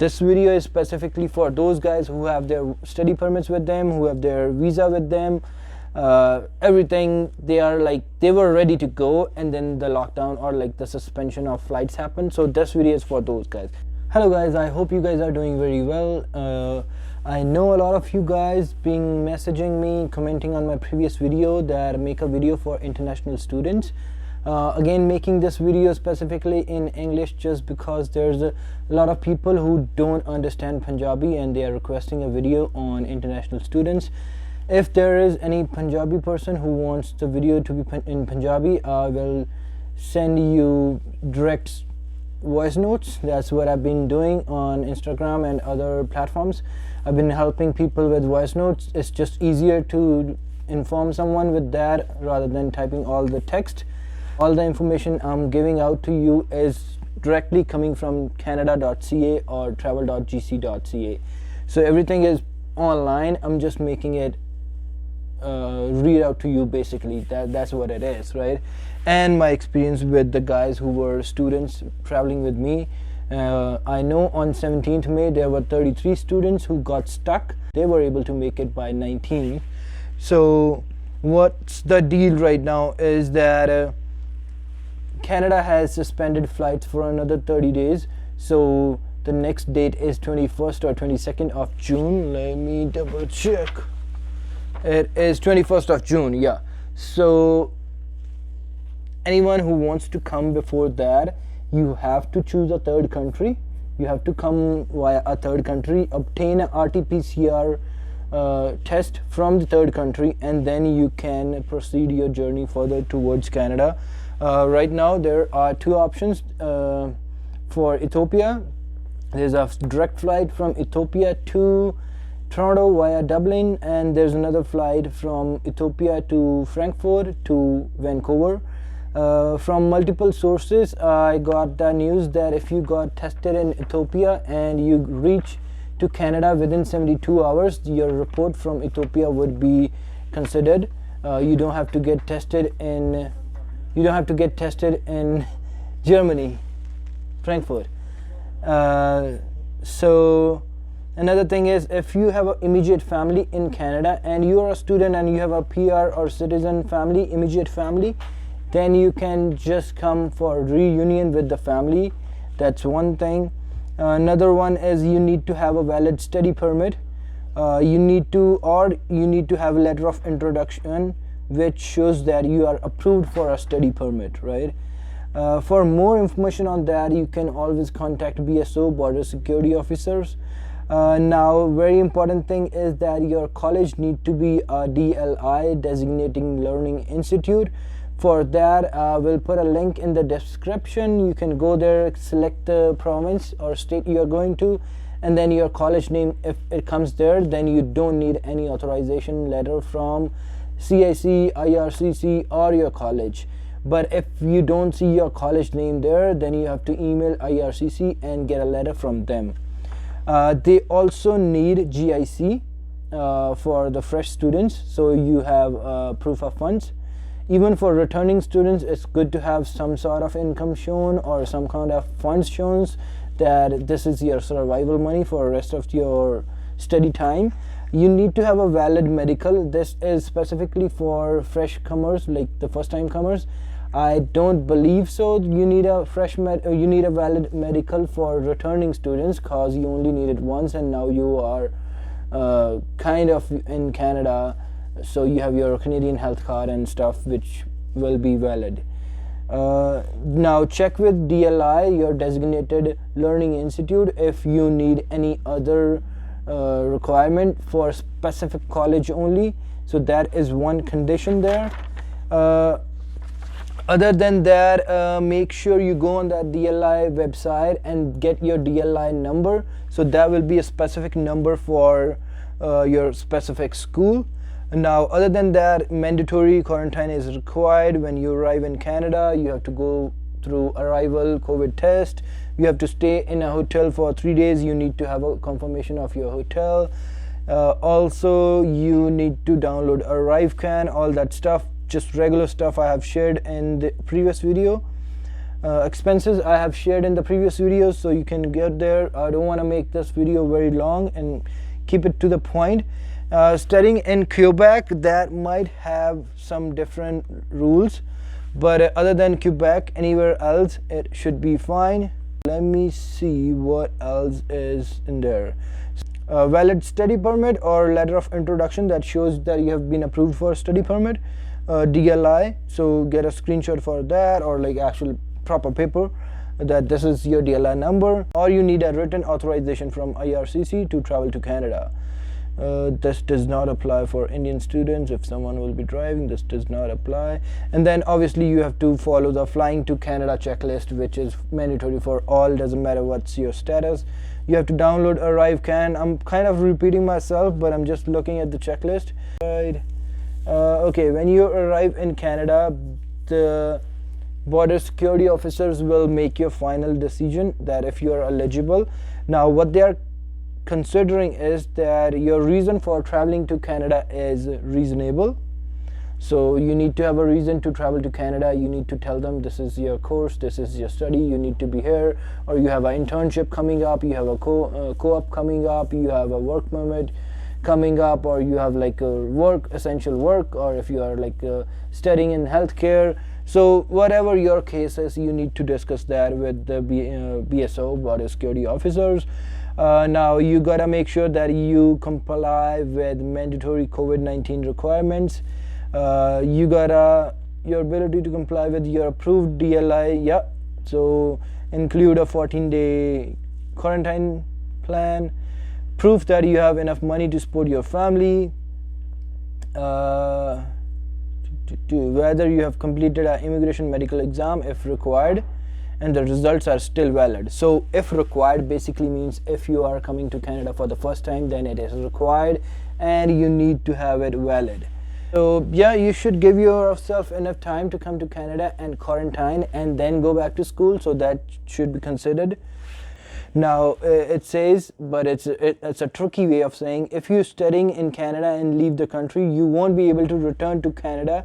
This video is specifically for those guys who have their study permits with them, who have their visa with them, everything. They were ready to go, and then the lockdown or like the suspension of flights happened. So this video is for those guys. Hello guys, I hope you guys are doing very well. I know a lot of you guys been messaging me, commenting on my previous video that make a video for international students. Again, making this video specifically in English just because there's a lot of people who don't understand Punjabi and they are requesting a video on international students. If there is any Punjabi person who wants the video to be in Punjabi, I will send you direct voice notes. That's what I've been doing on Instagram and other platforms. I've been helping people with voice notes. It's just easier to inform someone with that rather than typing all the text. All the information I'm giving out to you is directly coming from canada.ca or travel.gc.ca. So everything is online. I'm just making it read out to you basically. That's what it is, right? And my experience with the guys who were students traveling with me. I know on 17th May there were 33 students who got stuck. They were able to make it by 19. So what's the deal right now is that Canada has suspended flights for another 30 days. So the next date is 21st or 22nd of June. Let me double check. It is 21st of June, yeah. So anyone who wants to come before that, you have to choose a third country. You have to come via a third country, obtain an RT-PCR test from the third country, and then you can proceed your journey further towards Canada. Right now there are two options for Ethiopia. There's a direct flight from Ethiopia to Toronto via Dublin, and there's another flight from Ethiopia to Frankfurt to Vancouver. From multiple sources, I got the news that if you got tested in Ethiopia and you reach to Canada within 72 hours, your report from Ethiopia would be considered. You don't have to get tested in Germany, Frankfurt. So another thing is, if you have an immediate family in Canada and you are a student and you have a PR or citizen family, immediate family, then you can just come for reunion with the family. That's one thing. Another one is you need to have a valid study permit. You need to have a letter of introduction which shows that you are approved for a study permit, right? For more information on that, you can always contact BSO, border security officers. Now, very important thing is that your college need to be a DLI, designating learning institute. For that, we'll put a link in the description. You can go there, select the province or state you are going to, and then your college name. If it comes there, then you don't need any authorization letter from CIC, IRCC or your college. But if you don't see your college name there, then you have to email IRCC and get a letter from them. They also need GIC for the fresh students, so you have proof of funds. Even for returning students, it's good to have some sort of income shown or some kind of funds shown that this is your survival money for the rest of your study time. You need to have a valid medical. This is specifically for fresh comers, like the first time comers. I don't believe so. You need a valid medical for returning students, because you only need it once and now you are kind of in Canada, so you have your Canadian health card and stuff which will be valid. Now check with DLI, your designated learning institute, if you need any other requirement for specific college only. So that is one condition there. Other than that, make sure you go on that DLI website and get your DLI number. So that will be a specific number for your specific school. Now, other than that, mandatory quarantine is required when you arrive in Canada. You have to go through arrival COVID test. You have to stay in a hotel for 3 days. You need to have a confirmation of your hotel. Also, you need to download ArriveCan, all that stuff, just regular stuff I have shared in the previous video. Expenses I have shared in the previous videos, so you can get there. I don't want to make this video very long and keep it to the point. Studying in Quebec, that might have some different rules, but other than Quebec, anywhere else it should be fine. Let me see what else is in there. Valid study permit or letter of introduction that shows that you have been approved for a study permit. DLI, so get a screenshot for that, or like actual proper paper that this is your DLI number. Or you need a written authorization from IRCC to travel to Canada. This does not apply for Indian students. If someone will be driving, this does not apply. And then obviously you have to follow the flying to Canada checklist, which is mandatory for all, doesn't matter what's your status. You have to download ArriveCan. I'm kind of repeating myself, but I'm just looking at the checklist. Right. Okay, when you arrive in Canada, the border security officers will make your final decision that if you are eligible. Now what they are considering is that your reason for traveling to Canada is reasonable. So you need to have a reason to travel to Canada. You need to tell them this is your course, this is your study, you need to be here, or you have an internship coming up, you have a co-op coming up, you have a work permit coming up, or you have like a essential work, or if you are like studying in healthcare. So whatever your case is, you need to discuss that with the BSO, border security officers. Now you gotta make sure that you comply with mandatory COVID-19 requirements. You gotta your ability to comply with your approved DLI, yeah, so include a 14-day quarantine plan, proof that you have enough money to support your family, whether you have completed an immigration medical exam if required and the results are still valid. So if required basically means if you are coming to Canada for the first time, then it is required and you need to have it valid. So yeah, you should give yourself enough time to come to Canada and quarantine and then go back to school, so that should be considered. Now it says, but it's a tricky way of saying, if you're studying in Canada and leave the country, you won't be able to return to Canada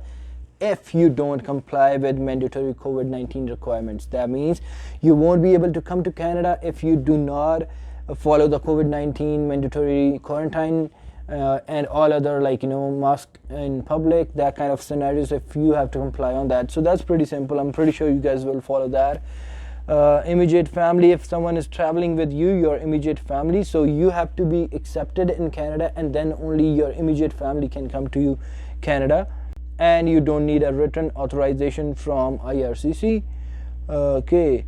if you don't comply with mandatory COVID-19 requirements. That means you won't be able to come to Canada if you do not follow the COVID-19 mandatory quarantine and all other, like, you know, mask in public, that kind of scenarios, if you have to comply on that. So that's pretty simple. I'm pretty sure you guys will follow that. Immediate family, if someone is traveling with you, your immediate family, so you have to be accepted in Canada and then only your immediate family can come to you Canada, and you don't need a written authorization from IRCC. Okay,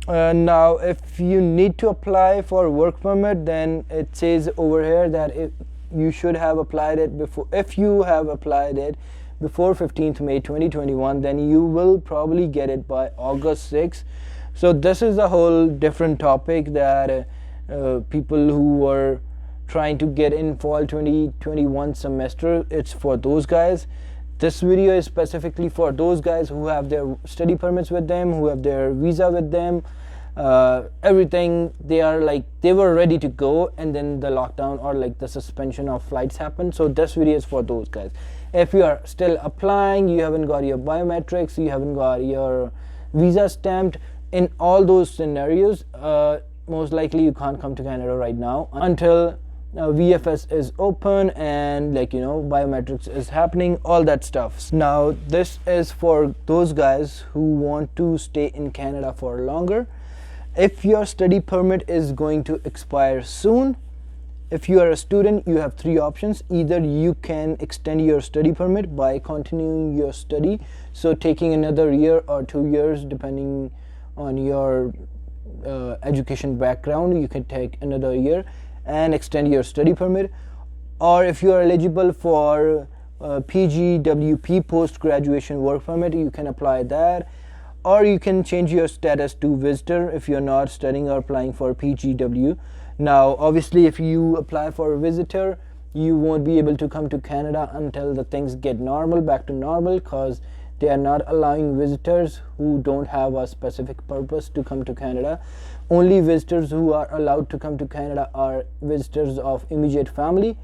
now if you need to apply for work permit, then it says over here that if you should have applied it before, if you have applied it before 15th May 2021, then you will probably get it by August 6th. So this is a whole different topic that people who were trying to get in fall 2021 semester, it's for those guys. This video is specifically for those guys who have their study permits with them, who have their visa with them, everything. They were ready to go, and then the lockdown or like the suspension of flights happened. So this video is for those guys. If you are still applying, you haven't got your biometrics, you haven't got your visa stamped, in all those scenarios, most likely you can't come to Canada right now until VFS is open and, like, you know, biometrics is happening, all that stuff. Now this is for those guys who want to stay in Canada for longer. If your study permit is going to expire soon, if you are a student, you have three options. Either you can extend your study permit by continuing your study, so taking another year or 2 years depending on your education background, you can take another year and extend your study permit. Or if you are eligible for PGWP, post graduation work permit, you can apply that. Or you can change your status to visitor if you're not studying or applying for PGW. Now obviously if you apply for a visitor, you won't be able to come to Canada until the things get back to normal, because they are not allowing visitors who don't have a specific purpose to come to Canada. Only visitors who are allowed to come to Canada are visitors of immediate family.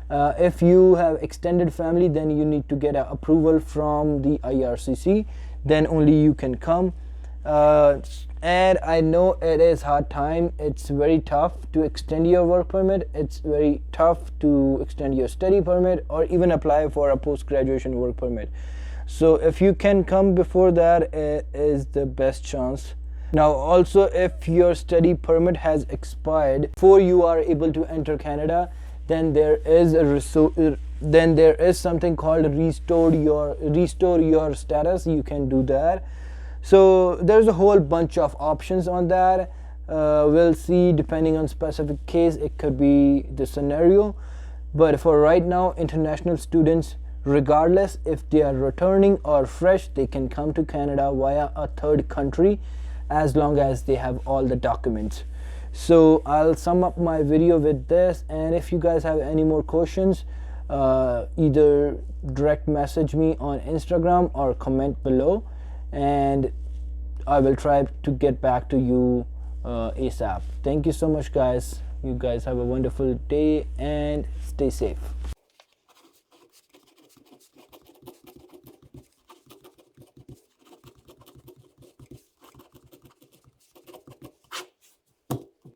If you have extended family, then you need to get approval from the IRCC, then only you can come. And I know it is hard time. It's very tough to extend your work permit. It's very tough to extend your study permit or even apply for a post-graduation work permit. So if you can come before that, it is the best chance. Now also, if your study permit has expired before you are able to enter Canada, then there is something called restore your status. You can do that. So there's a whole bunch of options on that. We'll see, depending on specific case, it could be the scenario. But for right now, international students, regardless if they are returning or fresh, they can come to Canada via a third country as long as they have all the documents. So I'll sum up my video with this, and if you guys have any more questions, either direct message me on Instagram or comment below, and I will try to get back to you ASAP. Thank you so much, guys. You guys have a wonderful day and stay safe.